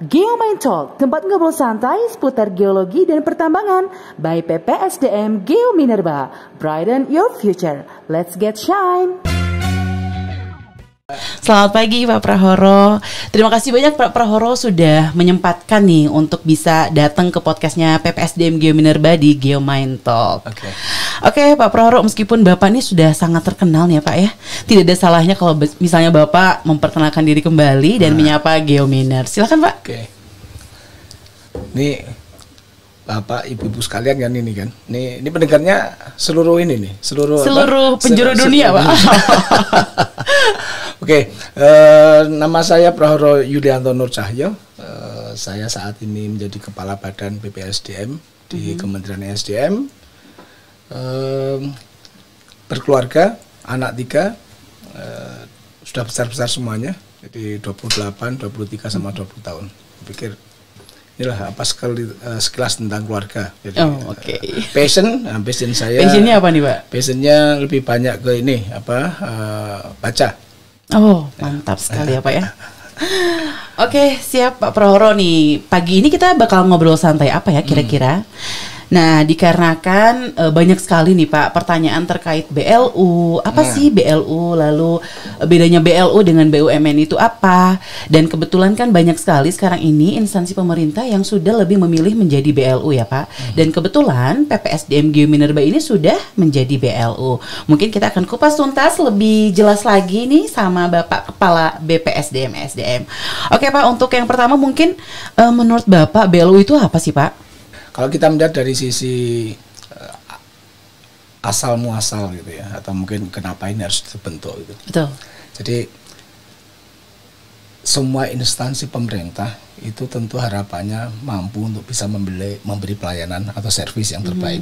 Geomain Talk, tempat ngobrol santai seputar geologi dan pertambangan by PPSDM Geo Minerba. Brighten your future. Let's get shine. Selamat pagi Pak Prahoro. Terima kasih banyak Pak Prahoro sudah menyempatkan nih untuk bisa datang ke podcastnya PPSDM Geo Minerba di Geomain Talk. Oke Pak Prahoro, meskipun Bapak ini sudah sangat terkenal nih ya Pak ya, tidak ada salahnya kalau misalnya Bapak memperkenalkan diri kembali dan menyapa Geominer. Silakan Pak. Ini Bapak, Ibu-ibu sekalian kan ini kan. Ini pendengarnya seluruh ini nih, seluruh penjuru dunia, Pak. Nama saya Prahoro Yulianto Nur Cahyo. Saya saat ini menjadi Kepala Badan PPSDM di Kementerian SDM. Berkeluarga, anak 3, sudah besar-besar semuanya. Jadi 28, 23 sama 20 tahun. Saya pikir inilah apa sekilas tentang keluarga. Jadi, passion saya. Passionnya apa nih Pak? Passionnya lebih banyak ke ini baca. Oh mantap sekali ya Pak ya. Oke, siap Pak Prahoro nih. Pagi ini kita bakal ngobrol santai apa ya kira-kira? Nah, dikarenakan banyak sekali nih Pak pertanyaan terkait BLU. Apa sih BLU? Lalu bedanya BLU dengan BUMN itu apa? Dan kebetulan kan banyak sekali sekarang ini instansi pemerintah yang sudah lebih memilih menjadi BLU ya Pak. Dan kebetulan PPSDM Geo Minerba ini sudah menjadi BLU. Mungkin kita akan kupas tuntas lebih jelas lagi nih sama Bapak Kepala BPSDM SDM. Oke Pak, untuk yang pertama mungkin menurut Bapak BLU itu apa sih Pak? Kalau kita melihat dari sisi asal muasal gitu ya, atau mungkin kenapa ini harus terbentuk gitu. Betul. Jadi semua instansi pemerintah itu tentu harapannya mampu untuk bisa memberi pelayanan atau servis yang terbaik.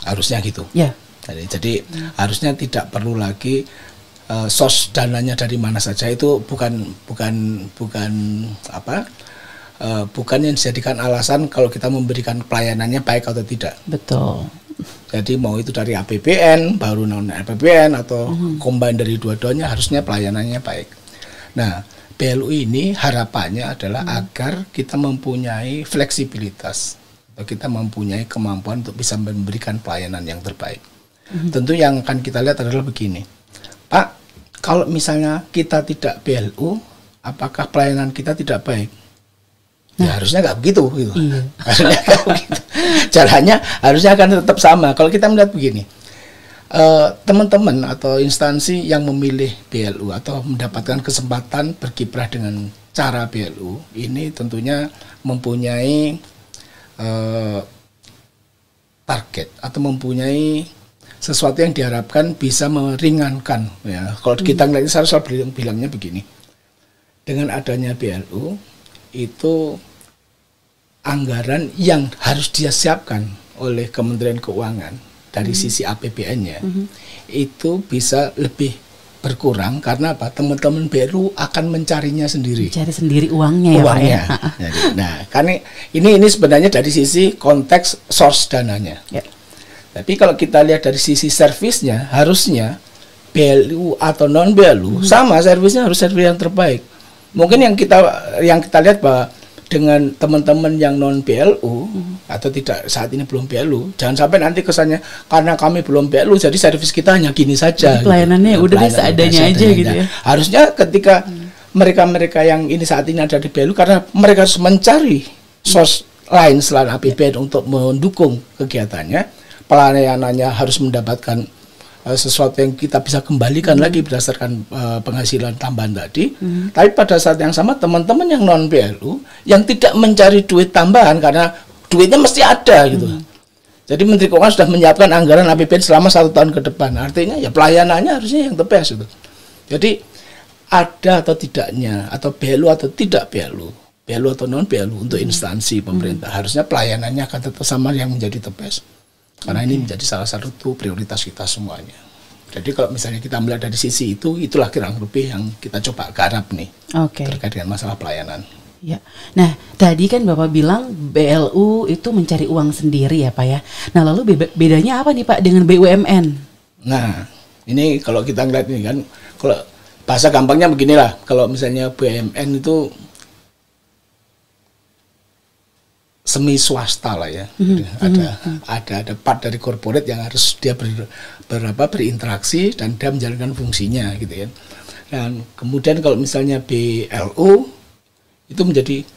Harusnya gitu. Ya. Jadi harusnya tidak perlu lagi source dananya dari mana saja, itu bukan yang dijadikan alasan kalau kita memberikan pelayanannya baik atau tidak. Betul. Jadi mau itu dari APBN, baru non APBN atau combine dari dua-duanya, harusnya pelayanannya baik. Nah, BLU ini harapannya adalah agar kita mempunyai fleksibilitas atau kita mempunyai kemampuan untuk bisa memberikan pelayanan yang terbaik. Tentu yang akan kita lihat adalah begini, Pak, kalau misalnya kita tidak BLU, apakah pelayanan kita tidak baik? Ya harusnya nggak begitu gitu. Iya. Harusnya nggak begitu. Jalannya harusnya akan tetap sama. Kalau kita melihat begini, teman-teman atau instansi yang memilih BLU atau mendapatkan kesempatan berkiprah dengan cara BLU ini tentunya mempunyai target atau mempunyai sesuatu yang diharapkan bisa meringankan. Ya, kalau kita ngelihat, saya selalu bilangnya begini, dengan adanya BLU itu anggaran yang harus disiapkan oleh Kementerian Keuangan dari sisi APBN-nya itu bisa lebih berkurang karena apa? Teman-teman BLU akan mencarinya sendiri. Cari sendiri uangnya ya Pak ya. Jadi, nah, karena ini sebenarnya dari sisi konteks source dananya. Ya. Tapi kalau kita lihat dari sisi servisnya, harusnya BLU atau non BLU sama servisnya harus servis yang terbaik. Mungkin yang kita lihat bahwa dengan teman-teman yang non BLU atau tidak saat ini belum BLU, jangan sampai nanti kesannya karena kami belum BLU jadi servis kita hanya gini saja. Pelayanannya gitu. Udah seadanya aja gitu ya. Harusnya ketika mereka yang ini saat ini ada di BLU, karena mereka harus mencari source lain selain APBN untuk mendukung kegiatannya, pelayanannya harus mendapatkan sesuatu yang kita bisa kembalikan lagi berdasarkan penghasilan tambahan tadi. Tapi pada saat yang sama teman-teman yang non BLU yang tidak mencari duit tambahan karena duitnya mesti ada gitu. Jadi Menteri Keuangan sudah menyiapkan anggaran APBN selama 1 tahun ke depan. Artinya ya pelayanannya harusnya yang the best gitu. Jadi ada atau tidaknya, atau BLU atau tidak BLU atau non BLU untuk instansi pemerintah, harusnya pelayanannya akan tetap sama yang menjadi the best. Karena ini menjadi salah satu prioritas kita semuanya. Jadi kalau misalnya kita melihat dari sisi itu, itulah kurang lebih yang kita coba garap nih terkait dengan masalah pelayanan. Ya. Nah, tadi kan Bapak bilang BLU itu mencari uang sendiri ya Pak ya. Nah, lalu bedanya apa nih Pak dengan BUMN? Nah, ini kalau kita ngeliat ini kan, kalau bahasa gampangnya beginilah, kalau misalnya BUMN itu semi swasta lah ya. Ada part dari corporate yang harus dia berinteraksi dan dia menjalankan fungsinya gitu ya. Dan kemudian kalau misalnya BLU itu menjadi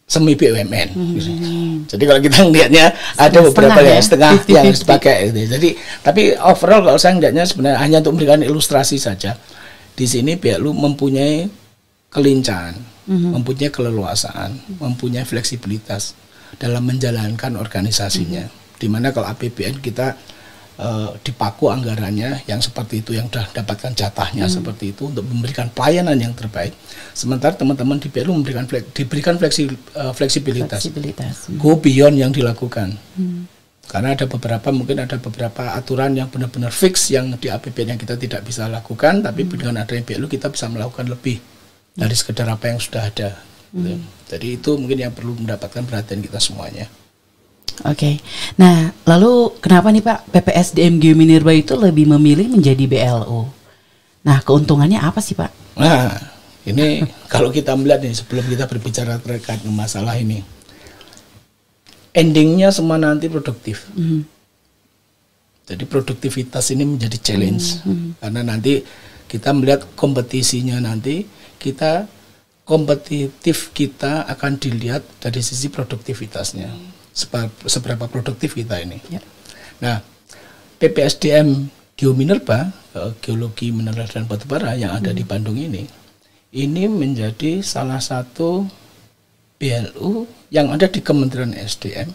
semi BUMN. Jadi kalau kita melihatnya ada beberapa ya setengah yang harus dipakai. Jadi tapi overall kalau saya melihatnya sebenarnya hanya untuk memberikan ilustrasi saja. Di sini BLU mempunyai kelincahan, mempunyai keleluasaan, mempunyai fleksibilitas dalam menjalankan organisasinya. Dimana kalau APBN kita dipaku anggarannya yang seperti itu, yang sudah dapatkan jatahnya seperti itu untuk memberikan pelayanan yang terbaik. Sementara teman-teman di BLU diberikan fleksibilitas. Go beyond yang dilakukan. Karena mungkin ada beberapa aturan yang benar-benar fix yang di APBN yang kita tidak bisa lakukan, tapi dengan adanya BLU kita bisa melakukan lebih dari sekedar apa yang sudah ada. Jadi itu mungkin yang perlu mendapatkan perhatian kita semuanya. Oke. Nah, lalu kenapa nih Pak PPSDM Geominerba itu lebih memilih menjadi BLU? Nah, keuntungannya apa sih Pak? Nah, ini kalau kita melihat nih sebelum kita berbicara terkait masalah ini, endingnya semua nanti produktif. Jadi produktivitas ini menjadi challenge karena nanti kita melihat kompetisinya nanti kompetitif kita akan dilihat dari sisi produktivitasnya. Seberapa produktif kita ini. Nah, PPSDM Geominerba, Geologi Mineral dan Batubara yang ada di Bandung ini menjadi salah satu BLU yang ada di Kementerian SDM.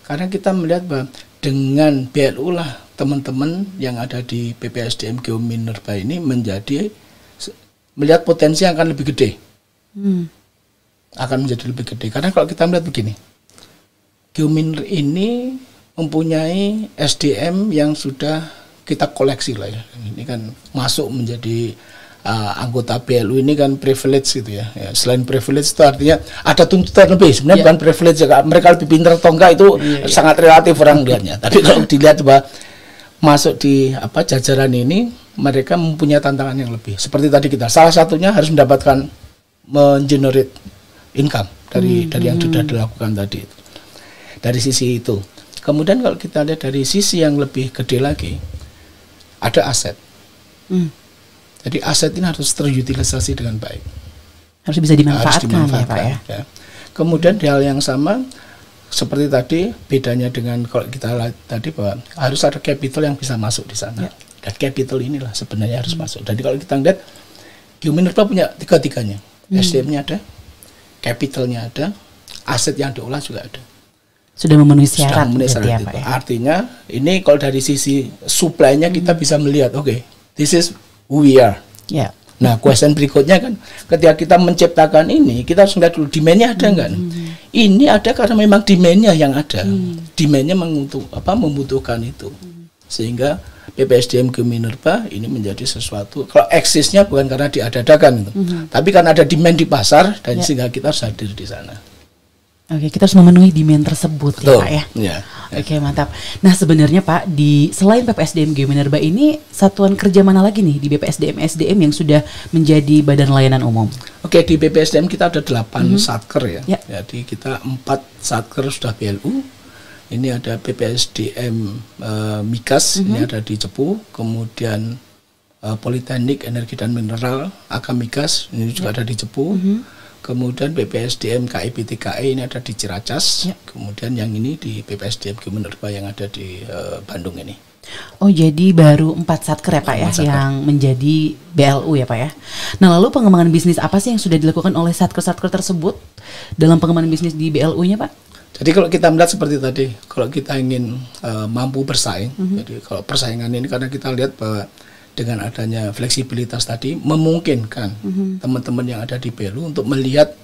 Karena kita melihat bahwa dengan BLU lah teman-teman yang ada di PPSDM Geominerba ini melihat potensi yang akan lebih gede. Akan menjadi lebih gede. Karena kalau kita melihat begini, Geominer ini mempunyai SDM yang sudah kita koleksi lah ya. Ini kan masuk menjadi anggota BLU ini kan privilege gitu ya. Selain privilege itu artinya ada tuntutan lebih. Sebenarnya bukan privilege, mereka lebih pintar atau enggak itu sangat relatif orang lihatnya. Tapi kalau dilihat bahwa masuk di jajaran ini, mereka mempunyai tantangan yang lebih. Seperti tadi kita, salah satunya harus mendapatkan mengenerate income dari yang sudah dilakukan tadi. Dari sisi itu. Kemudian kalau kita lihat dari sisi yang lebih gede lagi, ada aset. Jadi aset ini harus terutilisasi dengan baik. Harus bisa dimanfaatkan, ya Pak ya. Kemudian di hal yang sama, seperti tadi, bedanya dengan kalau kita lihat tadi bahwa harus ada capital yang bisa masuk di sana. Dan capital inilah sebenarnya harus masuk. Jadi kalau kita lihat, Geominerba punya tiga-tiganya. SDM-nya ada, capitalnya ada, aset yang diolah juga ada. Sudah memenuhi syarat itu. Pak, ya? Artinya ini kalau dari sisi supply-nya kita bisa melihat, this is who we are. Nah, question berikutnya kan, ketika kita menciptakan ini, kita harus lihat dulu demand-nya ada nggak? Ini ada karena memang demand-nya yang ada. Demand-nya membutuhkan itu. Sehingga PPSDM Geominerba ini menjadi sesuatu, kalau eksisnya bukan karena diada-adakan itu, tapi karena ada demand di pasar, dan sehingga kita harus hadir di sana. Oke, kita harus memenuhi demand tersebut. Betul, ya Pak ya. Oke, mantap. Nah, sebenarnya Pak, selain PPSDM Geominerba ini, satuan kerja mana lagi nih di BPSDM SDM yang sudah menjadi badan layanan umum? Oke, di BPSDM kita ada 8 satker ya. Jadi kita 4 satker sudah BLU. Ini ada PPSDM Migas, ini ada di Cepu. Kemudian Politeknik Energi dan Mineral AK Migas, ini juga ada di Cepu. Kemudian BPSDM KIPTKE ini ada di Ciracas. Kemudian yang ini di BPSDM Geominerba yang ada di Bandung ini. Oh, jadi baru 4 satker ya Pak ya yang menjadi BLU ya Pak ya. Nah, lalu pengembangan bisnis apa sih yang sudah dilakukan oleh satker-satker tersebut dalam pengembangan bisnis di BLU-nya Pak? Jadi kalau kita melihat seperti tadi, kalau kita ingin mampu bersaing, jadi kalau persaingan ini karena kita lihat bahwa dengan adanya fleksibilitas tadi memungkinkan teman-teman yang ada di BLU untuk melihat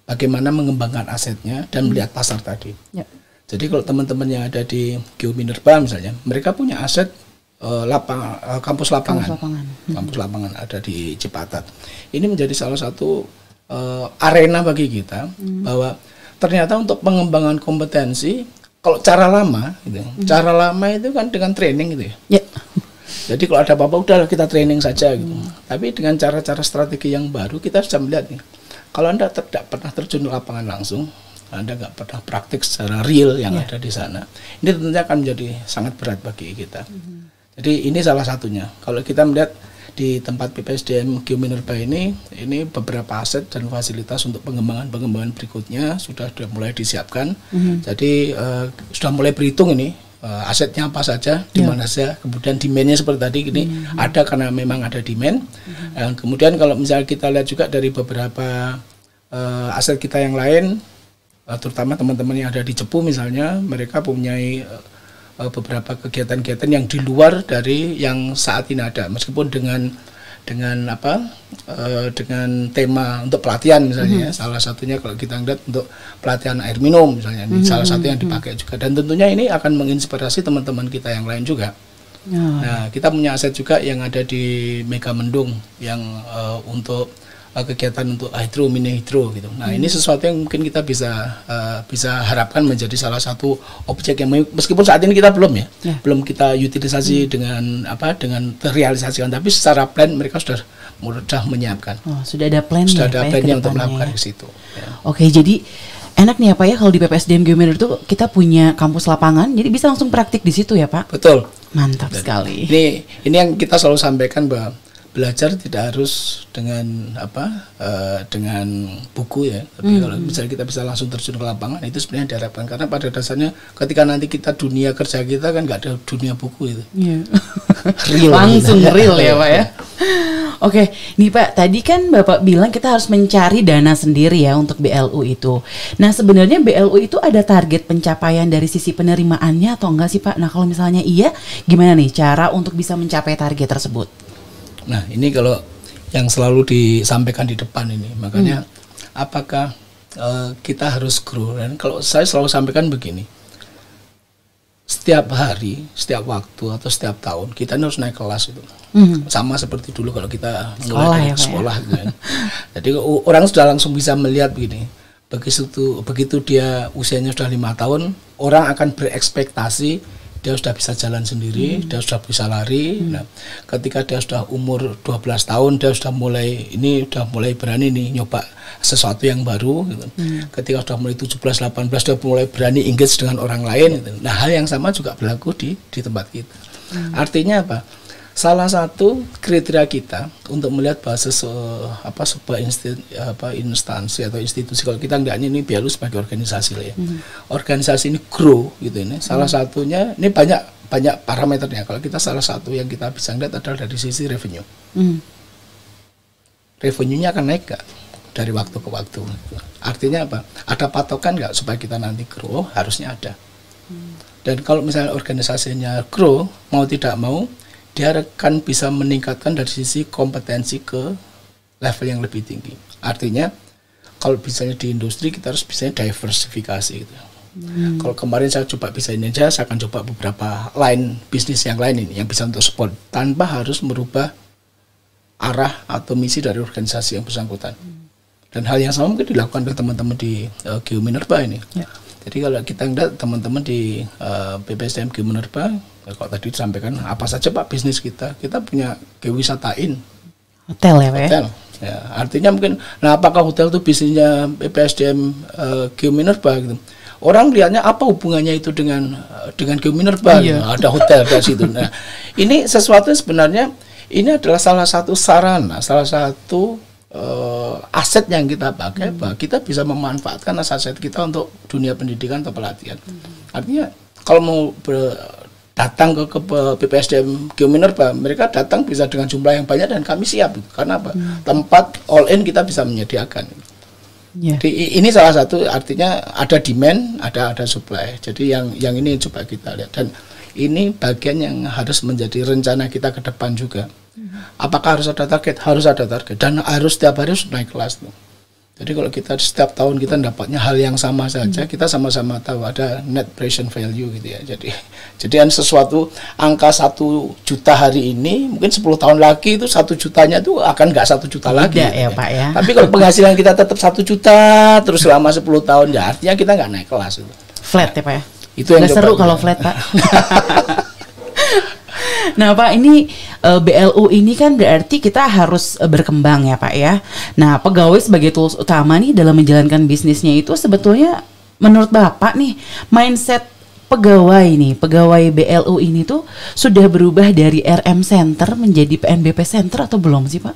bagaimana mengembangkan asetnya dan melihat pasar tadi. Jadi kalau teman-teman yang ada di Geominerba misalnya, mereka punya aset kampus lapangan. Kampus lapangan ada di Cipatat. Ini menjadi salah satu arena bagi kita bahwa ternyata untuk pengembangan kompetensi, kalau cara lama, gitu, cara lama itu kan dengan training gitu ya. Jadi kalau ada apa-apa udah kita training saja gitu. Tapi dengan cara-cara strategi yang baru kita sudah melihat nih. Kalau Anda tidak pernah terjun ke lapangan langsung, Anda nggak pernah praktik secara real yang ada di sana, ini tentunya akan menjadi sangat berat bagi kita. Jadi ini salah satunya. Kalau kita melihat di tempat BPSDM Geominerba ini beberapa aset dan fasilitas untuk pengembangan berikutnya sudah mulai disiapkan. Jadi sudah mulai berhitung ini. Asetnya apa saja, di mana saja, kemudian demand-nya seperti tadi ini ada karena memang ada demand. Kemudian kalau misalnya kita lihat juga dari beberapa aset kita yang lain, terutama teman-teman yang ada di Cepu misalnya, mereka punya beberapa kegiatan-kegiatan yang di luar dari yang saat ini ada, meskipun dengan tema untuk pelatihan misalnya, salah satunya kalau kita lihat untuk pelatihan air minum misalnya, ini salah satu yang dipakai juga, dan tentunya ini akan menginspirasi teman-teman kita yang lain juga. Nah, kita punya aset juga yang ada di Megamendung yang untuk kegiatan untuk hidro, mini hidro gitu. Nah, ini sesuatu yang mungkin kita bisa harapkan menjadi salah satu objek yang meskipun saat ini kita belum belum kita utilisasi dengan terrealisasikan, tapi secara plan mereka sudah menyiapkan. Sudah ada plan. Sudah ada plannya untuk melakukan ke situ. Oke, jadi enak nih ya Pak ya, kalau di PPSDM Geominerba itu kita punya kampus lapangan, jadi bisa langsung praktik di situ ya Pak. Betul. Mantap sekali. Ini yang kita selalu sampaikan, bahwa belajar tidak harus dengan dengan buku ya, tapi kalau misalnya kita bisa langsung terjun ke lapangan, itu sebenarnya diharapkan, karena pada dasarnya ketika nanti kita dunia kerja kita kan nggak ada dunia buku itu. Real, langsung real ya Pak ya. Oke, nih Pak, tadi kan Bapak bilang kita harus mencari dana sendiri ya untuk BLU itu. Nah, sebenarnya BLU itu ada target pencapaian dari sisi penerimaannya atau enggak sih Pak? Nah, kalau misalnya iya, gimana nih cara untuk bisa mencapai target tersebut? Nah, ini kalau yang selalu disampaikan di depan ini, makanya apakah kita harus grow? Dan kalau saya selalu sampaikan begini, setiap hari, setiap waktu atau setiap tahun kita harus naik kelas itu. Sama seperti dulu kalau kita mulai sekolah gitu kan. Jadi orang sudah langsung bisa melihat begini, begitu dia usianya sudah 5 tahun, orang akan berekspektasi dia sudah bisa jalan sendiri, dia sudah bisa lari. Nah, ketika dia sudah umur 12 tahun, dia sudah mulai berani nih nyoba sesuatu yang baru gitu. Ketika sudah mulai 17, 18, dia mulai berani engage dengan orang lain gitu. Nah, hal yang sama juga berlaku di tempat kita. Artinya apa? Salah satu kriteria kita untuk melihat bahwa sebuah instansi atau institusi, kalau kita nggak ini BLU sebagai organisasi lah ya, organisasi ini grow gitu ini. Salah satunya ini banyak parameternya. Kalau kita salah satu yang kita bisa lihat adalah dari sisi revenue. Revenue-nya akan naik nggak dari waktu ke waktu? Artinya apa? Ada patokan nggak supaya kita nanti grow? Harusnya ada. Dan kalau misalnya organisasinya grow, mau tidak mau, dia akan bisa meningkatkan dari sisi kompetensi ke level yang lebih tinggi. Artinya kalau misalnya di industri kita harus bisa diversifikasi gitu. Kalau kemarin saya coba bisa ini aja, saya akan coba beberapa line bisnis yang lain ini yang bisa untuk support tanpa harus merubah arah atau misi dari organisasi yang bersangkutan. Dan hal yang sama mungkin dilakukan oleh teman-teman di Geominerba ini. Jadi kalau kita lihat teman-teman di BPSDM Geominerba, kalau tadi disampaikan apa saja Pak bisnis kita punya geowisatain, hotel ya Pak. Hotel. Ya, artinya mungkin, nah apakah hotel itu bisnisnya BPSDM Geominerba gitu? Orang lihatnya apa hubungannya itu dengan Geominerba? Gitu. Ada hotel di situ. Nah, ini sesuatu sebenarnya ini adalah salah satu sarana, salah satu aset yang kita pakai, bahwa kita bisa memanfaatkan aset kita untuk dunia pendidikan atau pelatihan. Artinya kalau mau datang ke BPSDM Geominerba, mereka datang bisa dengan jumlah yang banyak dan kami siap. Karena apa? Tempat all in kita bisa menyediakan. Jadi ini salah satu, artinya ada demand, ada supply. Jadi yang ini coba kita lihat, dan ini bagian yang harus menjadi rencana kita ke depan juga. Apakah harus ada target? Harus ada target, dan harus setiap hari harus naik kelas tuh. Jadi kalau kita setiap tahun kita dapatnya hal yang sama saja, kita sama-sama tahu ada net present value gitu ya. Jadi sesuatu angka 1 juta hari ini, mungkin 10 tahun lagi itu 1 jutanya itu akan nggak 1 juta lagi. Tidak ya Pak ya. Tapi kalau penghasilan kita tetap 1 juta terus selama 10 tahun, ya artinya kita nggak naik kelas itu. Flat ya Pak ya. Itu yang seru kalau flat Pak. Nah Pak, ini BLU ini kan berarti kita harus berkembang ya Pak ya. Nah, pegawai sebagai tools utama nih dalam menjalankan bisnisnya itu sebetulnya menurut Bapak nih, mindset pegawai BLU ini tuh sudah berubah dari RM Center menjadi PNBP Center atau belum sih Pak?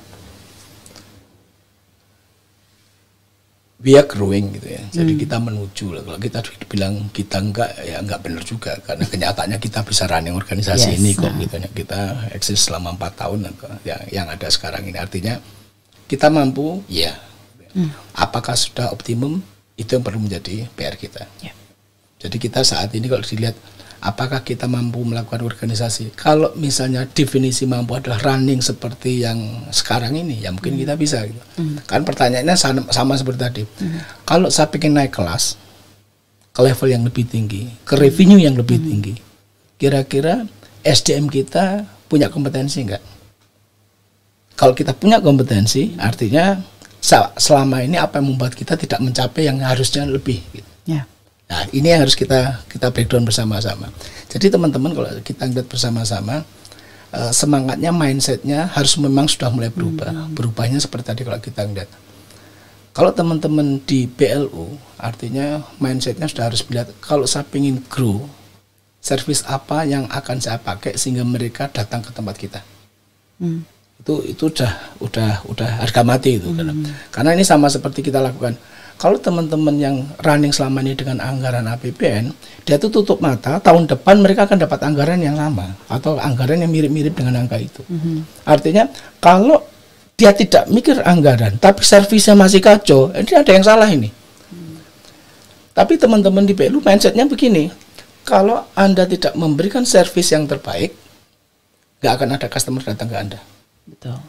We are growing gitu ya. Jadi kita menuju lah. Kalau kita bilang kita enggak, ya enggak benar juga. Karena kenyataannya kita bisa running organisasi ini kok gitu ya. Kita eksis selama 4 tahun yang ada sekarang ini. Artinya kita mampu, ya. Apakah sudah optimum? Itu yang perlu menjadi PR kita. Yeah. Jadi kita saat ini kalau dilihat apakah kita mampu melakukan organisasi. Kalau misalnya definisi mampu adalah running seperti yang sekarang ini, ya mungkin kita bisa gitu. Kan pertanyaannya sama seperti tadi. Kalau saya pengen naik kelas ke level yang lebih tinggi, ke revenue yang lebih tinggi, kira-kira SDM kita punya kompetensi enggak? Kalau kita punya kompetensi, artinya selama ini apa yang membuat kita tidak mencapai yang harusnya lebih gitu. Yeah. Nah, ini yang harus kita breakdown bersama-sama. Jadi teman-teman kalau kita lihat bersama-sama, semangatnya, mindsetnya harus memang sudah mulai berubah. Berubahnya seperti tadi kalau kita lihat. Kalau teman-teman di BLU, artinya mindsetnya sudah harus melihat, kalau saya ingin grow, service apa yang akan saya pakai sehingga mereka datang ke tempat kita. Itu udah harga mati itu. Karena ini sama seperti kita lakukan. Kalau teman-teman yang running selama ini dengan anggaran APBN, dia tuh tutup mata, tahun depan mereka akan dapat anggaran yang sama atau anggaran yang mirip-mirip dengan angka itu. Artinya kalau dia tidak mikir anggaran, tapi servisnya masih kacau, ini ada yang salah ini. Tapi teman-teman di BLU mindsetnya begini, kalau Anda tidak memberikan servis yang terbaik, nggak akan ada customer datang ke Anda. Betul.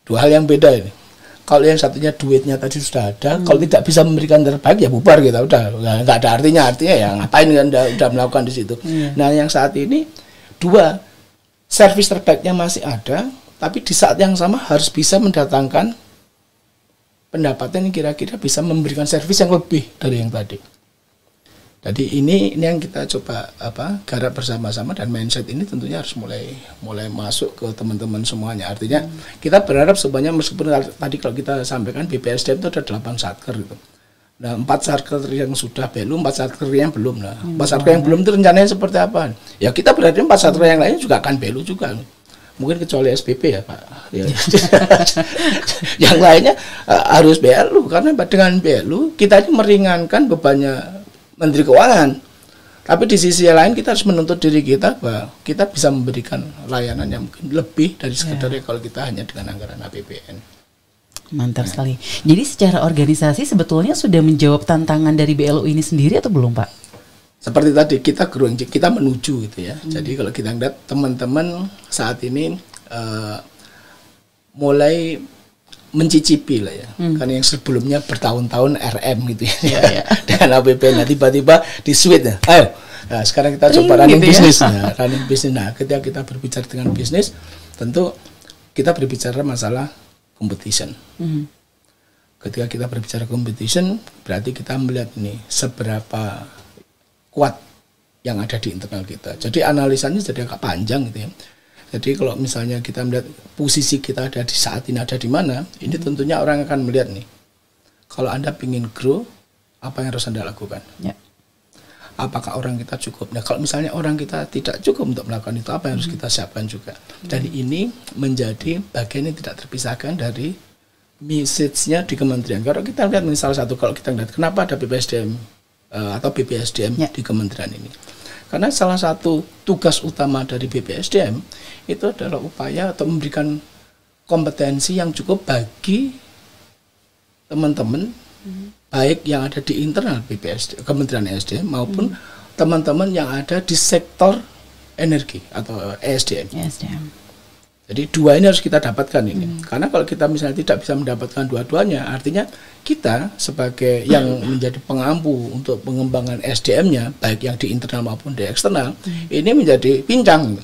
Dua hal yang beda ini. Kalau yang satunya duitnya tadi sudah ada, kalau tidak bisa memberikan terbaik ya bubar kita udah nggak ada artinya ya ngapain Anda udah melakukan di situ. Nah yang saat ini dua, servis terbaiknya masih ada, tapi di saat yang sama harus bisa mendatangkan pendapatan yang kira-kira bisa memberikan servis yang lebih dari yang tadi. Jadi ini yang kita coba garap bersama-sama, dan mindset ini tentunya harus mulai masuk ke teman-teman semuanya. Artinya kita berharap sebenarnya, meskipun tadi kalau kita sampaikan BPSDM itu ada 8 satker gitu. Nah 4 satker yang sudah BLU, 4 satker yang belum. Nah 4 satker yang belum itu rencananya seperti apa? Ya kita berarti 4 satker yang lain juga akan BLU juga. Mungkin kecuali SPP ya Pak. Ya. Yang lainnya harus BLU, karena dengan BLU kita ini meringankan bebannya Menteri Keuangan. Tapi di sisi lain kita harus menuntut diri kita bahwa kita bisa memberikan layanan yang mungkin lebih dari sekedar kalau kita hanya dengan anggaran APBN. Mantap sekali. Jadi secara organisasi sebetulnya sudah menjawab tantangan dari BLU ini sendiri atau belum Pak? Seperti tadi kita growing, kita menuju gitu ya. Jadi kalau kita lihat teman-teman saat ini mulai mencicipi lah ya, karena yang sebelumnya bertahun-tahun RM gitu ya, dengan APBN, nah tiba-tiba di switch ya, ayo, nah, sekarang kita coba running gitu bisnis, ya? Running bisnis. Nah ketika kita berbicara dengan bisnis, tentu kita berbicara masalah competition. Ketika kita berbicara competition, berarti kita melihat ini seberapa kuat yang ada di internal kita. Jadi analisanya jadi agak panjang gitu ya. Jadi kalau misalnya kita melihat posisi kita ada di saat ini ada di mana, ini tentunya orang akan melihat nih. Kalau Anda ingin grow, apa yang harus Anda lakukan? Ya. Apakah orang kita cukup? Nah kalau misalnya orang kita tidak cukup untuk melakukan itu, apa yang harus kita siapkan juga? Dan ini menjadi bagian yang tidak terpisahkan dari message-nya di kementerian. Kalau kita lihat misal satu, kalau kita lihat kenapa ada BPSDM atau BPSDM di kementerian ini. Karena salah satu tugas utama dari BPSDM itu adalah upaya atau memberikan kompetensi yang cukup bagi teman-teman, baik yang ada di internal BPSDM, Kementerian SDM, maupun teman-teman yang ada di sektor energi atau ESDM. Jadi dua ini harus kita dapatkan ini. Karena kalau kita misalnya tidak bisa mendapatkan dua-duanya, artinya kita sebagai yang menjadi pengampu untuk pengembangan SDM-nya, baik yang di internal maupun di eksternal, ini menjadi pincang.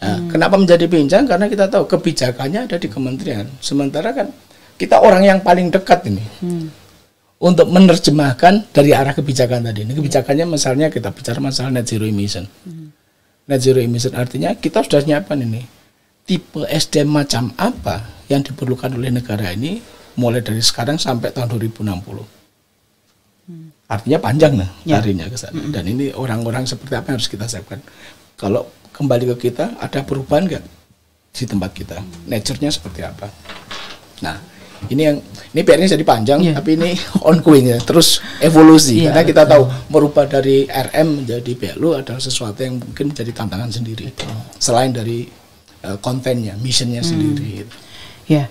Nah, kenapa menjadi pincang? Karena kita tahu kebijakannya ada di kementerian. Sementara kan kita orang yang paling dekat ini untuk menerjemahkan dari arah kebijakan tadi. Ini kebijakannya misalnya kita bicara masalah net zero emission. Net zero emission artinya kita sudah nyiapkan ini. Tipe SDM macam apa yang diperlukan oleh negara ini mulai dari sekarang sampai tahun 2060. artinya panjang lah Ya. larinya ke sana. Dan ini orang-orang seperti apa yang harus kita siapkan. Kalau kembali ke kita, ada perubahan nggak di tempat kita? Nature-nya seperti apa? Nah, ini PR-nya jadi panjang, tapi ini ongoing ya, terus evolusi. Karena kita tahu merubah dari RM menjadi PLU adalah sesuatu yang mungkin menjadi tantangan sendiri. Selain dari kontennya, missionnya sendiri. Ya,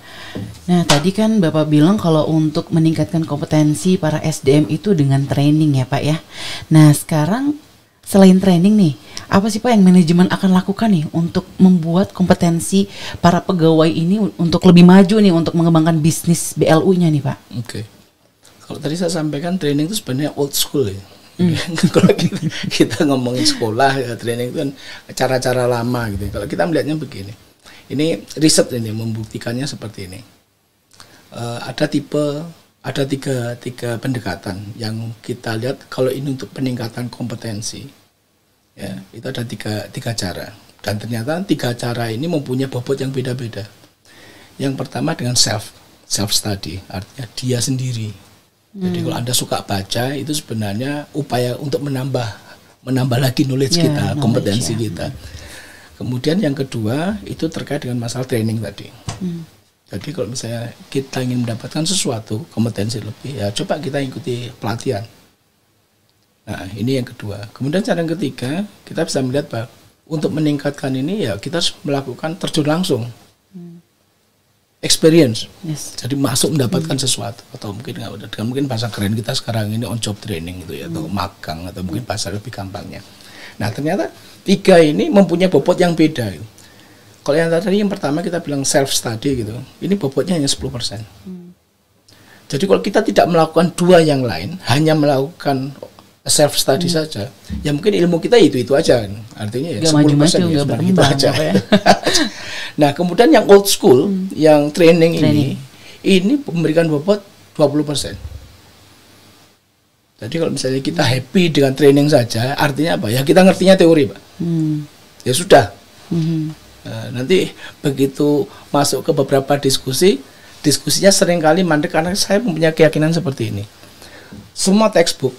nah tadi kan Bapak bilang kalau untuk meningkatkan kompetensi para SDM itu dengan training ya Pak ya. Nah sekarang selain training nih, apa sih Pak yang manajemen akan lakukan nih untuk membuat kompetensi para pegawai ini untuk lebih maju nih untuk mengembangkan bisnis BLU-nya nih Pak? Oke. Kalau tadi saya sampaikan training itu sebenarnya old school ya. Kalau kita ngomongin sekolah ya, training itu kan cara-cara lama gitu. Kalau kita melihatnya begini. Ini riset ini membuktikannya seperti ini. Ada tiga pendekatan yang kita lihat kalau ini untuk peningkatan kompetensi. Ya, itu ada tiga cara. Dan ternyata tiga cara ini mempunyai bobot yang beda-beda. Yang pertama dengan self study, artinya dia sendiri. Jadi kalau Anda suka baca, itu sebenarnya upaya untuk menambah lagi knowledge kita, kompetensi kita. Kemudian yang kedua itu terkait dengan masalah training tadi. Jadi kalau misalnya kita ingin mendapatkan sesuatu, kompetensi lebih, ya coba kita ikuti pelatihan. Nah ini yang kedua. Kemudian cara yang ketiga, kita bisa melihat bahwa untuk meningkatkan ini ya kita harus melakukan terjun langsung. Experience. Jadi masuk mendapatkan sesuatu. Atau mungkin bahasa keren kita sekarang ini on job training gitu ya, atau magang, atau mungkin bahasa lebih gampangnya. Nah ternyata tiga ini mempunyai bobot yang beda. Kalau yang tadi yang pertama kita bilang self study gitu, ini bobotnya hanya 10%. Jadi kalau kita tidak melakukan dua yang lain, hanya melakukan self study saja, ya mungkin ilmu kita itu aja kan. Artinya ya 10% ya itu aja. Ya. Nah kemudian yang old school, yang training ini memberikan bobot 20%. Jadi kalau misalnya kita happy dengan training saja, artinya apa? Ya kita ngertinya teori, Pak. Ya sudah. Nah, nanti begitu masuk ke beberapa diskusinya seringkali mandek karena saya mempunyai keyakinan seperti ini. Semua textbook,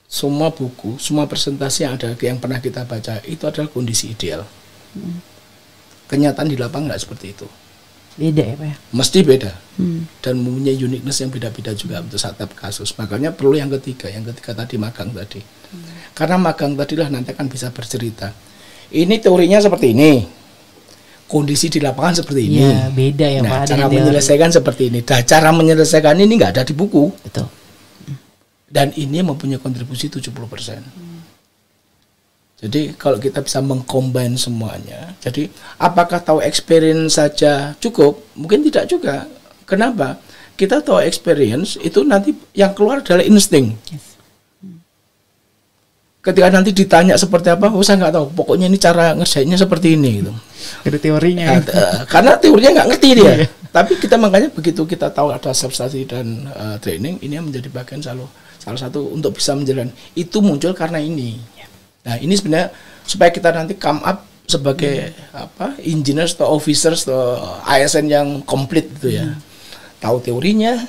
semua buku, semua presentasi yang pernah kita baca itu adalah kondisi ideal. Kenyataan di lapangan nggak seperti itu. Beda ya Pak ya? Mesti beda. Dan mempunyai uniqueness yang beda-beda juga untuk setiap kasus. Makanya perlu yang ketiga tadi magang tadi. Karena magang tadilah nanti akan bisa bercerita. Ini teorinya seperti ini. Kondisi di lapangan seperti ini. Ya, beda ya Pak. Cara menyelesaikan seperti ini. Nah, cara menyelesaikan ini nggak ada di buku. Betul. Dan ini mempunyai kontribusi 70%. Jadi kalau kita bisa mengcombine semuanya, jadi apakah tahu experience saja cukup? Mungkin tidak juga. Kenapa? Kita tahu experience itu nanti yang keluar adalah insting. Ketika nanti ditanya seperti apa, saya nggak tahu. Pokoknya ini cara ngerjainnya seperti ini gitu. Itu teorinya. Karena teorinya nggak ngerti dia. Tapi kita makanya begitu kita tahu ada self study dan training, ini yang menjadi bagian salah satu untuk bisa menjalankan. Itu muncul karena ini. Nah ini sebenarnya supaya kita nanti come up sebagai engineers atau officers atau ASN yang komplit gitu ya, tahu teorinya,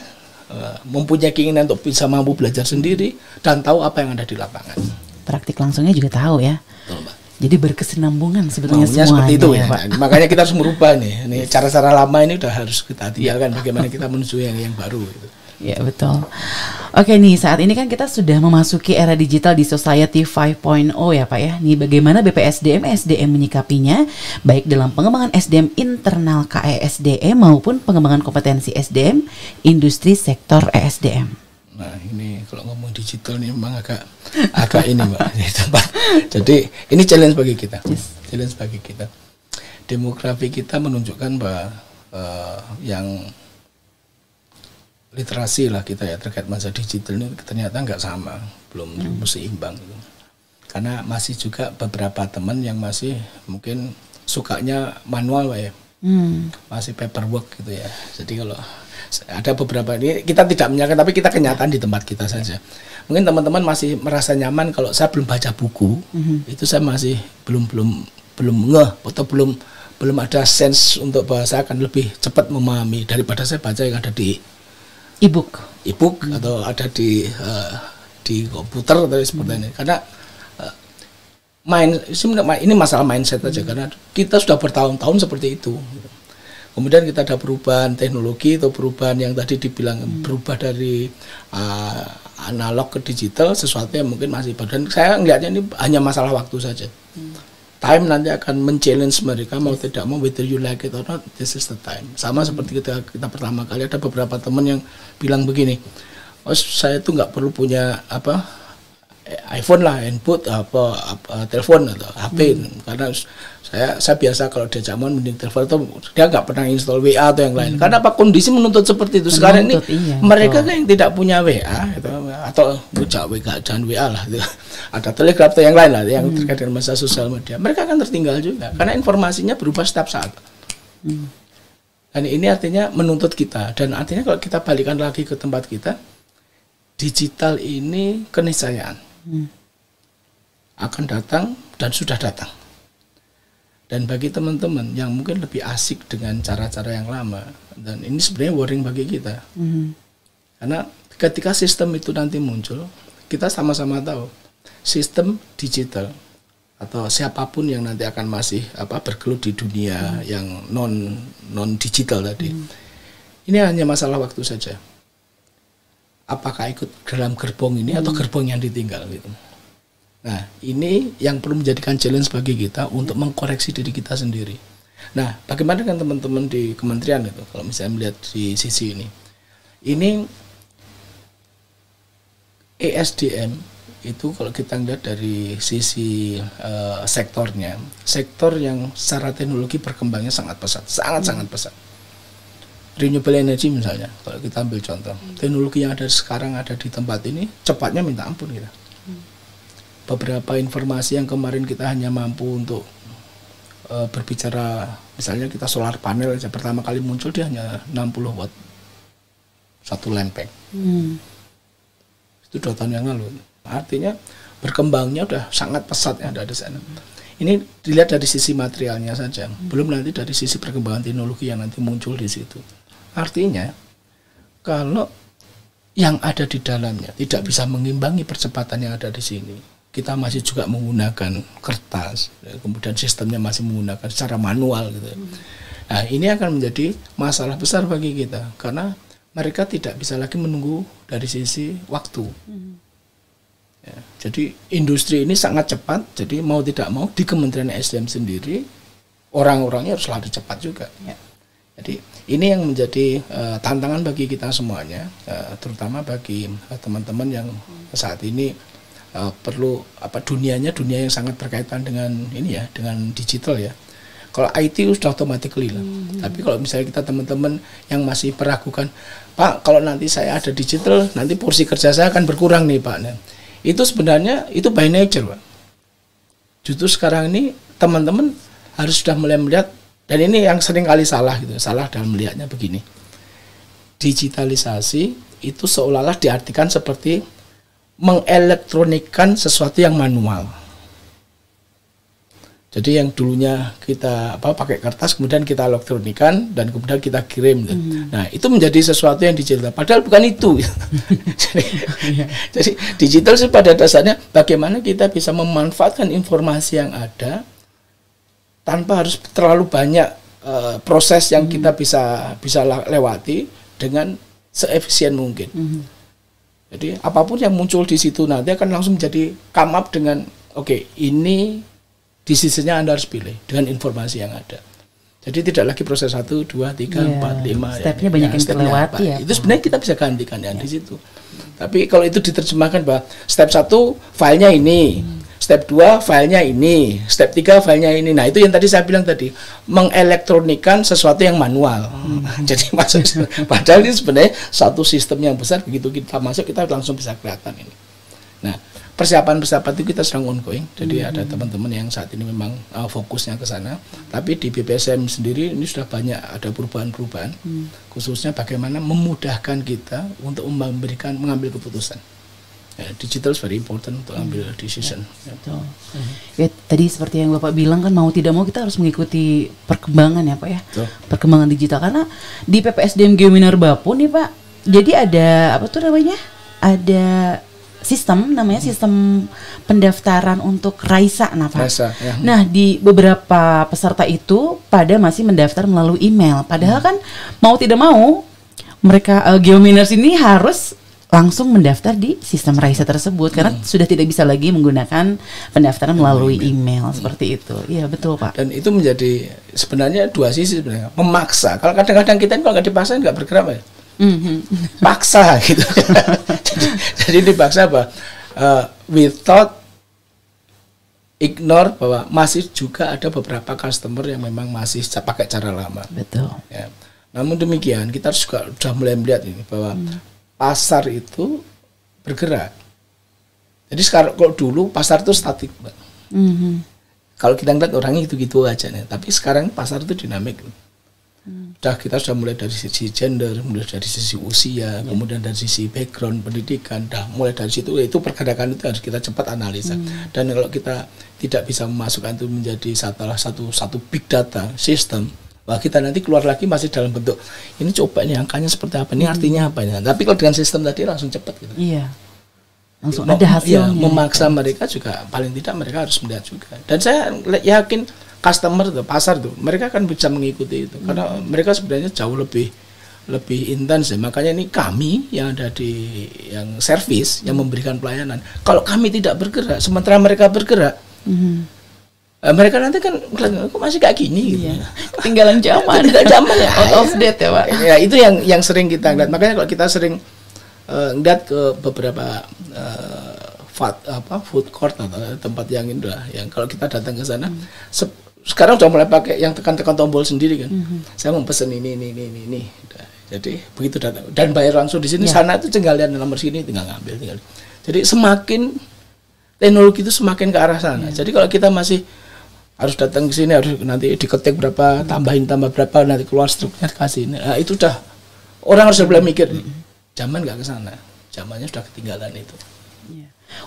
mempunyai keinginan untuk bisa mampu belajar sendiri dan tahu apa yang ada di lapangan. Praktik langsungnya juga tahu ya. Betul, Mbak. Jadi berkesinambungan sebetulnya semuanya seperti itu ya. Pak. Nah, makanya kita harus merubah nih. Ini cara-cara lama ini udah harus kita tinggalkan. Bagaimana kita menuju yang baru gitu. Ya betul. Oke nih saat ini kan kita sudah memasuki era digital di Society 5.0 ya Pak ya. Nih bagaimana BPSDM SDM menyikapinya baik dalam pengembangan SDM internal KESDM maupun pengembangan kompetensi SDM industri sektor ESDM. Nah ini kalau ngomong digital ini memang agak ini Mbak. Jadi ini challenge bagi kita. Challenge bagi kita. Demografi kita menunjukkan bahwa yang literasi lah kita ya terkait masa digital ini ternyata nggak sama, belum seimbang gitu. Karena masih juga beberapa teman yang masih mungkin sukanya manual Pak ya, masih paperwork gitu ya. Jadi kalau ada beberapa ini kita tidak menyalahkan, tapi kita kenyataan di tempat kita saja. Mungkin teman-teman masih merasa nyaman kalau saya belum baca buku, itu saya masih belum ngeh atau belum ada sense untuk bahasa akan lebih cepat memahami daripada saya baca yang ada di e-book atau ada di komputer atau seperti ini. Karena ini masalah mindset aja, karena kita sudah bertahun-tahun seperti itu. Kemudian kita ada perubahan teknologi atau perubahan yang tadi dibilang berubah dari analog ke digital, sesuatu yang mungkin masih baru. Dan saya melihatnya ini hanya masalah waktu saja. Time nanti akan men-challenge mereka mau tidak mau, whether you like it or not, this is the time. Sama seperti kita pertama kali, ada beberapa teman yang bilang begini, oh saya tuh nggak perlu punya iPhone lah, input telepon atau HP, karena saya biasa kalau diajak mending telepon, atau dia nggak pernah install WA atau yang lain. Karena apa, kondisi menuntut seperti itu. Sekarang ini mereka kan yang tidak punya WA atau jangan WA lah, ada Telegram atau yang lain lah yang terkait dengan masalah sosial media, mereka akan tertinggal juga karena informasinya berubah setiap saat. Dan ini artinya menuntut kita, dan artinya kalau kita balikan lagi ke tempat kita, digital ini keniscayaan akan datang dan sudah datang. Dan bagi teman-teman yang mungkin lebih asik dengan cara-cara yang lama, dan ini sebenarnya worrying bagi kita, karena ketika sistem itu nanti muncul, kita sama-sama tahu sistem digital atau siapapun yang nanti akan masih bergelut di dunia yang non digital tadi, ini hanya masalah waktu saja. Apakah ikut dalam gerbong ini atau gerbong yang ditinggal gitu. Nah, ini yang perlu menjadikan challenge bagi kita untuk mengkoreksi diri kita sendiri. Nah, bagaimana dengan teman-teman di kementerian itu, kalau misalnya melihat di sisi ini ESDM itu kalau kita lihat dari sisi sektornya, sektor yang secara teknologi berkembangnya sangat pesat, sangat pesat. Renewable energy misalnya, kalau kita ambil contoh, teknologi yang ada sekarang ada di tempat ini cepatnya minta ampun kita. Beberapa informasi yang kemarin kita hanya mampu untuk berbicara, misalnya kita solar panel aja pertama kali muncul dia hanya 60 watt satu lempeng. Itu 2 tahun yang lalu. Artinya berkembangnya udah sangat pesat yang ada di sana. Ini dilihat dari sisi materialnya saja, belum nanti dari sisi perkembangan teknologi yang nanti muncul di situ. Artinya, kalau yang ada di dalamnya tidak bisa mengimbangi percepatan yang ada di sini, kita masih juga menggunakan kertas, kemudian sistemnya masih menggunakan secara manual gitu. Nah, ini akan menjadi masalah besar bagi kita, karena mereka tidak bisa lagi menunggu dari sisi waktu. Ya, jadi industri ini sangat cepat, jadi mau tidak mau di Kementerian SDM sendiri orang-orangnya harus lari cepat juga. Ya. Jadi ini yang menjadi tantangan bagi kita semuanya, terutama bagi teman-teman yang saat ini perlu dunia yang sangat berkaitan dengan ini ya, dengan digital ya. Kalau IT sudah automatically lah. Tapi kalau misalnya kita teman-teman yang masih meragukan, Pak, kalau nanti saya ada digital, nanti porsi kerja saya akan berkurang nih Pak. Nah, itu sebenarnya itu by nature Pak. Justru sekarang ini teman-teman harus sudah mulai melihat, dan ini yang sering kali salah gitu, salah dalam melihatnya begini. Digitalisasi itu seolah-olah diartikan seperti mengelektronikkan sesuatu yang manual. Jadi yang dulunya kita pakai kertas, kemudian kita elektronikan dan kemudian kita kirim. Nah, itu menjadi sesuatu yang digital. Padahal bukan itu. jadi digital sih pada dasarnya bagaimana kita bisa memanfaatkan informasi yang ada tanpa harus terlalu banyak proses yang kita bisa lewati dengan seefisien mungkin. Jadi apapun yang muncul di situ nanti akan langsung menjadi come up dengan oke, ini decision-nya Anda harus pilih dengan informasi yang ada. Jadi tidak lagi proses 1, 2, 3, 4, 5. Stepnya banyak yang terlewati ya. Itu sebenarnya kita bisa gantikan ya di situ. Tapi kalau itu diterjemahkan bahwa step 1 filenya ini, step 2 filenya ini, step 3 filenya ini. Nah, itu yang tadi saya bilang tadi, mengelektronikan sesuatu yang manual. Jadi padahal ini sebenarnya satu sistem yang besar, begitu kita masuk kita langsung bisa kelihatan ini. Nah, persiapan itu kita sedang ongoing. Jadi ada teman-teman yang saat ini memang fokusnya ke sana. Tapi di BPSM sendiri ini sudah banyak ada perubahan-perubahan, khususnya bagaimana memudahkan kita untuk mengambil keputusan. Ya, digital is very important untuk ambil decision. Ya, tadi seperti yang Bapak bilang kan mau tidak mau kita harus mengikuti perkembangan ya Pak ya. Perkembangan digital, karena di PPSDM Geominerba pun nih Pak, Jadi ada apa tuh namanya? Ada namanya sistem pendaftaran untuk Raisa, Raisa, ya. Nah, di beberapa peserta itu pada masih mendaftar melalui email. Padahal kan mau tidak mau mereka Geominers ini harus langsung mendaftar di sistem Raisa tersebut karena sudah tidak bisa lagi menggunakan pendaftaran melalui email seperti itu. Iya, betul, Pak. Dan itu menjadi sebenarnya dua sisi sebenarnya. Memaksa. Kalau kadang-kadang kita kalau nggak dipaksa nggak bergerak, ya. Paksa gitu. jadi dipaksa apa? Without ignore bahwa masih juga ada beberapa customer yang memang masih pakai cara lama. Betul. Ya. Namun demikian kita juga sudah mulai melihat ini bahwa pasar itu bergerak. Jadi sekarang kalau dulu pasar itu statik, Mbak. Kalau kita ngeliat orangnya gitu-gitu aja nih, tapi sekarang pasar itu dinamik. Kita sudah mulai dari sisi gender, mulai dari sisi usia, kemudian dari sisi background pendidikan, mulai dari situ itu pergerakan itu harus kita cepat analisa. Dan kalau kita tidak bisa memasukkan itu menjadi satu big data sistem, wah kita nanti keluar lagi masih dalam bentuk ini coba ini angkanya seperti apa, ini artinya apa ya. Tapi kalau dengan sistem tadi langsung cepat gitu. Iya. Langsung ada hasilnya. Memaksa mereka juga paling tidak mereka harus melihat juga. Dan saya yakin customer tuh, pasar tuh, mereka kan bisa mengikuti itu karena mereka sebenarnya jauh lebih intens ya. Makanya ini kami yang ada di yang servis yang memberikan pelayanan. Kalau kami tidak bergerak, sementara mereka bergerak, mereka nanti kan kok masih kayak gini gitu. Ketinggalan zaman. Out of date ya, Pak. Ya itu yang sering kita lihat. Makanya kalau kita sering lihat ke beberapa food court atau tempat yang indah, yang kalau kita datang ke sana sekarang udah mulai pakai yang tekan-tekan tombol sendiri kan. Saya mau pesen ini. Jadi begitu datang dan bayar langsung di sini. Sana itu tinggal lihat nomor sini, tinggal ngambil, tinggal. Jadi semakin teknologi itu semakin ke arah sana. Jadi kalau kita masih harus datang ke sini, harus nanti diketik berapa, tambah berapa, nanti keluar struknya kasih ini. Nah, itu udah orang harus mulai mikir. Zaman nggak ke sana, zamannya sudah ketinggalan itu.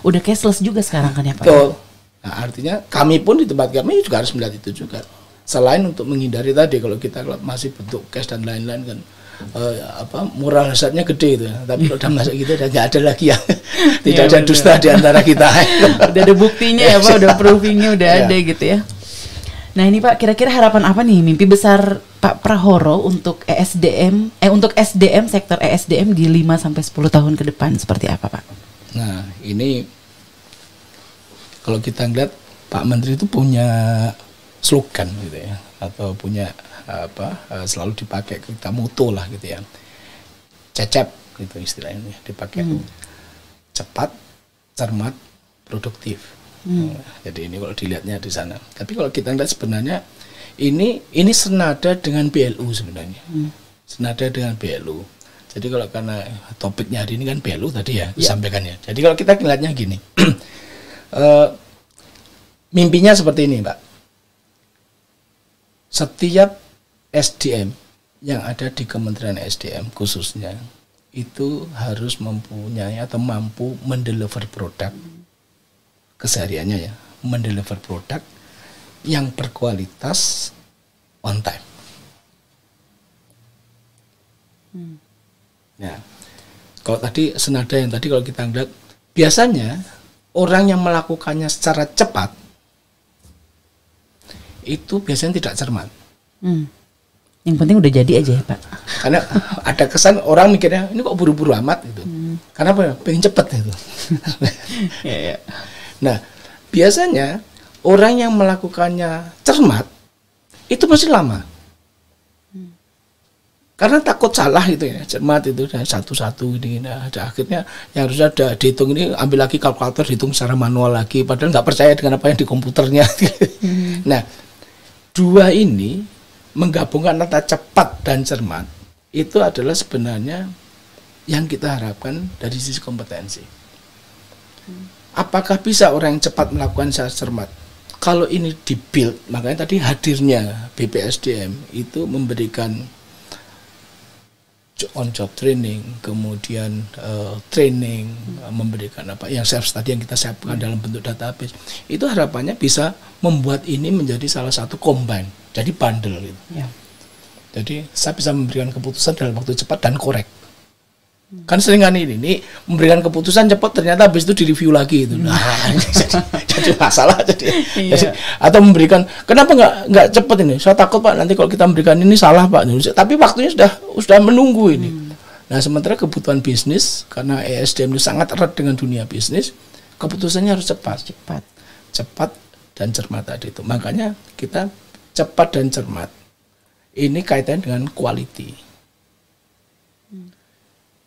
Udah cashless juga sekarang kan ya, Pak? Betul. Nah, artinya kami pun di tempat kami juga harus melihat itu juga. Selain untuk menghindari tadi kalau kita masih bentuk cash dan lain-lain kan moral hazardnya gede itu. Tapi kalau udah masuk gitu udah nggak ada lagi yang tidak ada dusta di antara kita. Udah ada buktinya ya, Pak, udah proofingnya udah ada gitu ya. Nah ini Pak, kira-kira harapan apa nih, mimpi besar Pak Prahoro untuk untuk SDM sektor ESDM di 5-10 tahun ke depan seperti apa, Pak? Nah ini kalau kita lihat Pak Menteri itu punya slogan gitu ya, atau punya selalu dipakai kita moto lah gitu ya, cecep gitu istilahnya dipakai, cepat, cermat, produktif. Jadi ini kalau dilihatnya di sana. Tapi kalau kita lihat sebenarnya ini senada dengan BLU sebenarnya, senada dengan BLU. Jadi kalau karena topiknya hari ini kan BLU tadi ya disampaikan ya. Jadi kalau kita lihatnya gini, mimpinya seperti ini, Pak. Setiap SDM yang ada di Kementerian SDM khususnya itu harus mempunyai atau mampu mendeliver produk kesehariannya ya, mendeliver produk yang berkualitas on time. Nah, kalau tadi senada yang tadi kalau kita lihat biasanya orang yang melakukannya secara cepat itu biasanya tidak cermat. Yang penting udah jadi aja ya, Pak. Karena ada kesan orang mikirnya ini kok buru-buru amat gitu. Karena apa? Pengen cepet gitu. Nah, biasanya orang yang melakukannya cermat itu pasti lama. Karena takut salah gitu ya, cermat itu satu-satu ini. Nah, akhirnya yang harus ada dihitung ini, ambil lagi kalkulator, dihitung secara manual lagi, padahal nggak percaya dengan apa yang di komputernya. Nah, dua ini menggabungkan antara cepat dan cermat itu adalah sebenarnya yang kita harapkan dari sisi kompetensi. Apakah bisa orang yang cepat melakukan secara cermat? Kalau ini di-build, makanya tadi hadirnya BPSDM itu memberikan on-job training, kemudian training, memberikan apa yang tadi yang kita siapkan dalam bentuk database. Itu harapannya bisa membuat ini menjadi salah satu combine, jadi bundle gitu. Jadi saya bisa memberikan keputusan dalam waktu cepat dan korek. Kan seringan ini memberikan keputusan cepat, ternyata habis itu direview lagi itu. Nah, jadi masalah jadi atau memberikan kenapa nggak cepat ini? Saya takut Pak nanti kalau kita memberikan ini salah Pak. Tapi waktunya sudah menunggu ini. Nah, sementara kebutuhan bisnis karena ESDM itu sangat erat dengan dunia bisnis, keputusannya harus cepat dan cermat tadi itu. Makanya kita cepat dan cermat. Ini kaitannya dengan quality.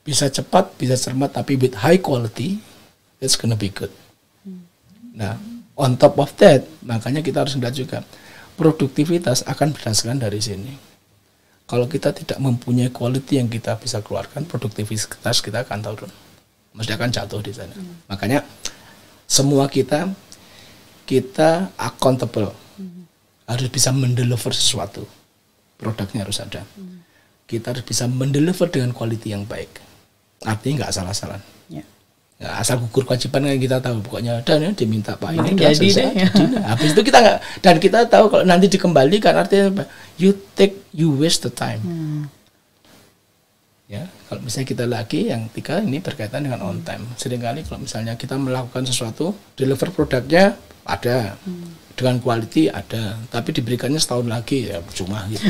Bisa cepat, bisa cermat, tapi with high quality, it's gonna be good. Nah, on top of that, makanya kita harus lihat juga produktivitas akan berdasarkan dari sini. Kalau kita tidak mempunyai quality yang kita bisa keluarkan, produktivitas kita akan turun, mesti akan jatuh di sana. Makanya semua kita accountable, harus bisa mendeliver sesuatu, produknya harus ada. Kita harus bisa mendeliver dengan quality yang baik. Artinya nggak asal-asalan. Ya. Nggak asal gugur kewajiban yang kita tahu. Pokoknya ada ya, diminta Pak ini udah selesai. Habis itu kita nggak, dan kita tahu kalau nanti dikembalikan artinya apa? You waste the time. Ya, kalau misalnya kita lagi yang 3 ini berkaitan dengan on time. Seringkali kalau misalnya kita melakukan sesuatu, deliver produknya ada. Dengan quality ada, tapi diberikannya setahun lagi ya percuma gitu.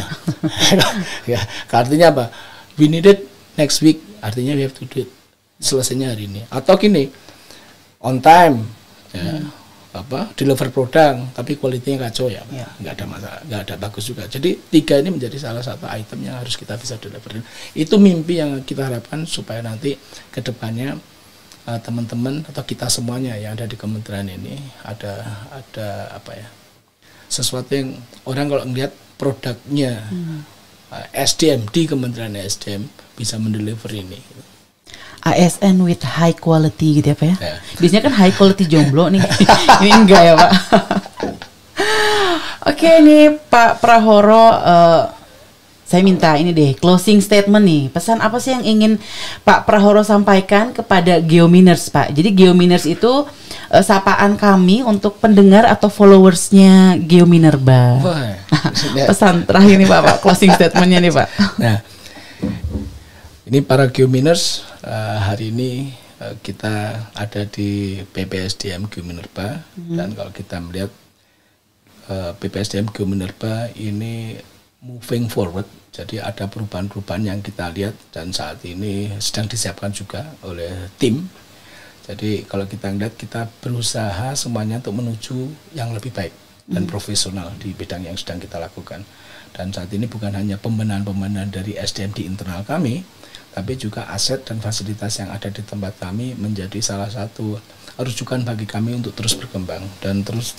Ya, artinya apa? We need it next week, artinya we have to do it selesainya hari ini. Atau gini, on time, ya, deliver produk, tapi quality-nya kacau ya, nggak ada masalah, nggak ada bagus juga. Jadi 3 ini menjadi salah satu item yang harus kita bisa deliver. Itu mimpi yang kita harapkan supaya nanti ke depannya teman-teman atau kita semuanya yang ada di kementerian ini ada apa ya, sesuatu yang orang kalau melihat produknya SDM di Kementerian SDM bisa mendeliver ini. ASN with high quality gitu ya Pak ya? Biasanya kan high quality jomblo nih. Ini enggak ya Pak? Oke nih Pak Prahoro, saya minta ini deh closing statement nih. Pesan apa sih yang ingin Pak Prahoro sampaikan kepada Geominers Pak? Jadi Geominers itu sapaan kami untuk pendengar atau followersnya Geominerba. Pesan terakhir nih Pak, closing statementnya nih Pak. Nah, ini para Geominers, hari ini kita ada di PPSDM Geominerba, dan kalau kita melihat PPSDM Geominerba ini moving forward, jadi ada perubahan-perubahan yang kita lihat dan saat ini sedang disiapkan juga oleh tim. Jadi kalau kita lihat, kita berusaha semuanya untuk menuju yang lebih baik dan profesional di bidang yang sedang kita lakukan. Dan saat ini bukan hanya pembenahan-pembenahan dari SDM di internal kami, tapi juga aset dan fasilitas yang ada di tempat kami menjadi salah satu rujukan bagi kami untuk terus berkembang. Dan terus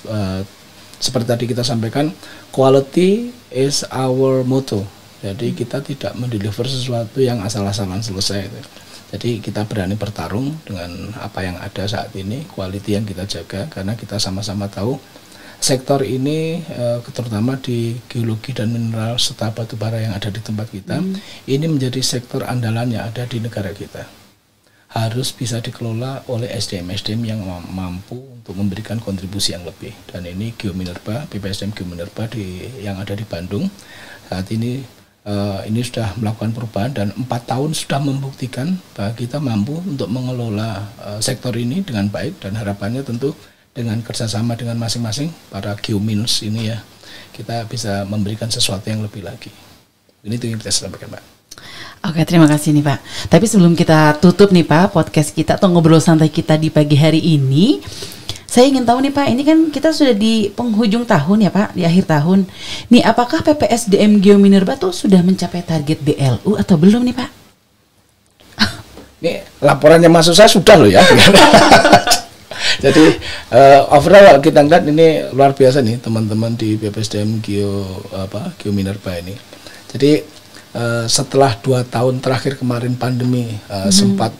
seperti tadi kita sampaikan, quality is our motto. Jadi kita tidak mendeliver sesuatu yang asal-asalan selesai. Jadi kita berani bertarung dengan apa yang ada saat ini, quality yang kita jaga, karena kita sama-sama tahu sektor ini terutama di geologi dan mineral serta batu bara yang ada di tempat kita, ini menjadi sektor andalan yang ada di negara kita. Harus bisa dikelola oleh SDM-SDM yang mampu untuk memberikan kontribusi yang lebih. Dan ini Geominerba, PPSDM Geominerba yang ada di Bandung saat ini sudah melakukan perubahan dan 4 tahun sudah membuktikan bahwa kita mampu untuk mengelola sektor ini dengan baik, dan harapannya tentu dengan kerjasama dengan masing-masing para Geominers ini ya, kita bisa memberikan sesuatu yang lebih lagi. Ini yang kita sampaikan Pak. Oke, terima kasih nih Pak. Tapi sebelum kita tutup nih Pak podcast kita atau ngobrol santai kita di pagi hari ini, saya ingin tahu nih Pak, ini kan kita sudah di penghujung tahun ya Pak, di akhir tahun. Nih apakah PPSDM Geominerba tuh sudah mencapai target BLU atau belum nih Pak? Ini laporannya masuk saya sudah loh ya. Jadi overall kita lihat ini luar biasa nih teman-teman di PPSDM Geominerba ini. Jadi setelah 2 tahun terakhir kemarin pandemi sempat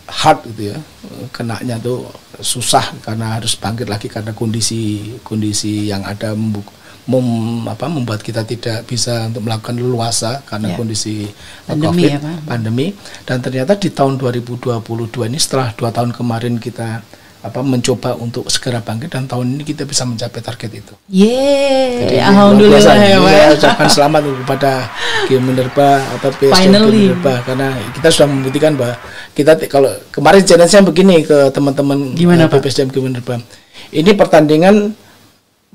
hard gitu ya, kenanya tuh susah karena harus bangkit lagi karena kondisi yang ada membuat kita tidak bisa untuk melakukan leluasa karena kondisi pandemi, COVID, pandemi. Dan ternyata di tahun 2022 ini setelah 2 tahun kemarin kita mencoba untuk segera bangkit dan tahun ini kita bisa mencapai target itu. Yeay, Jadi, alhamdulillah luar biasa. ya Pak. Saya ucapkan selamat kepada Geominerba atau PSD Finally. Geominerba karena kita sudah membuktikan bahwa kita kalau kemarin challenge-nya begini ke teman-teman Gimana, Pak? BPSDM Geominerba. Ini pertandingan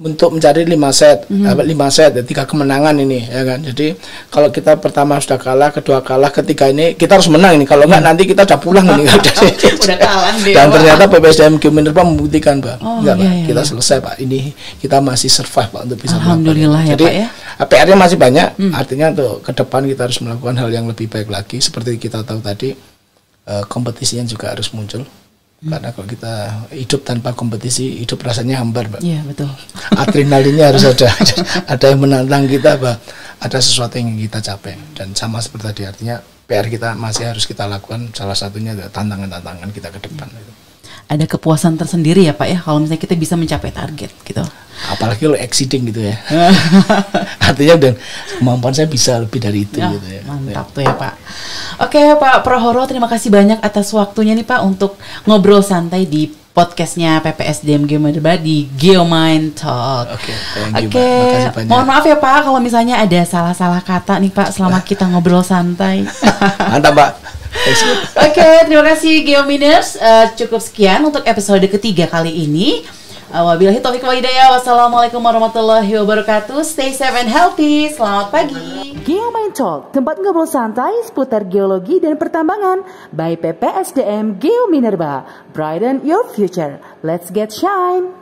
untuk mencari 5 set, 5 set, 3 kemenangan ini, ya kan. Jadi kalau kita pertama sudah kalah, kedua kalah, ketiga ini kita harus menang ini. Kalau enggak nanti kita udah pulang ini. Udah kalah dia, Dan Pak. ternyata BPSDM Geominerba membuktikan, Pak. Oh, Enggak, Pak. iya, iya, Kita iya. selesai, Pak. Ini kita masih survive, Pak, untuk bisa Alhamdulillah ya, Jadi, Pak, ya. PR-nya masih banyak. Artinya untuk ke depan kita harus melakukan hal yang lebih baik lagi. Seperti kita tahu tadi, kompetisinya juga harus muncul. Karena kalau kita hidup tanpa kompetisi, hidup rasanya hambar, Pak. Iya, betul. Adrenalinnya harus ada yang menantang kita, Pak. Ada sesuatu yang ingin kita capai. Dan sama seperti tadi, artinya PR kita masih harus kita lakukan. Salah satunya adalah tantangan-tantangan kita ke depan. Ada kepuasan tersendiri ya Pak ya kalau misalnya kita bisa mencapai target gitu. Apalagi lo exceeding gitu ya. Artinya dan kemampuan saya bisa lebih dari itu Ya, gitu ya. mantap tuh ya Pak. Oke Pak Prohoro, terima kasih banyak atas waktunya nih Pak untuk ngobrol santai di podcastnya PPSDM Geominerba di Geomind Talk. Oke, thank you, Oke, Mbak. Makasih banyak. mohon maaf ya Pak kalau misalnya ada salah-salah kata nih Pak selama kita ngobrol santai. Mantap, Pak. Thanks. Oke, terima kasih Geominers. Cukup sekian untuk episode ketiga kali ini. Wabillahi taufiq wal hidayah. Wassalamualaikum warahmatullahi wabarakatuh. Stay safe and healthy. Selamat pagi. Geomind Talk, tempat ngobrol santai seputar geologi dan pertambangan by PPSDM Geominerba. Brighten your future. Let's get shine.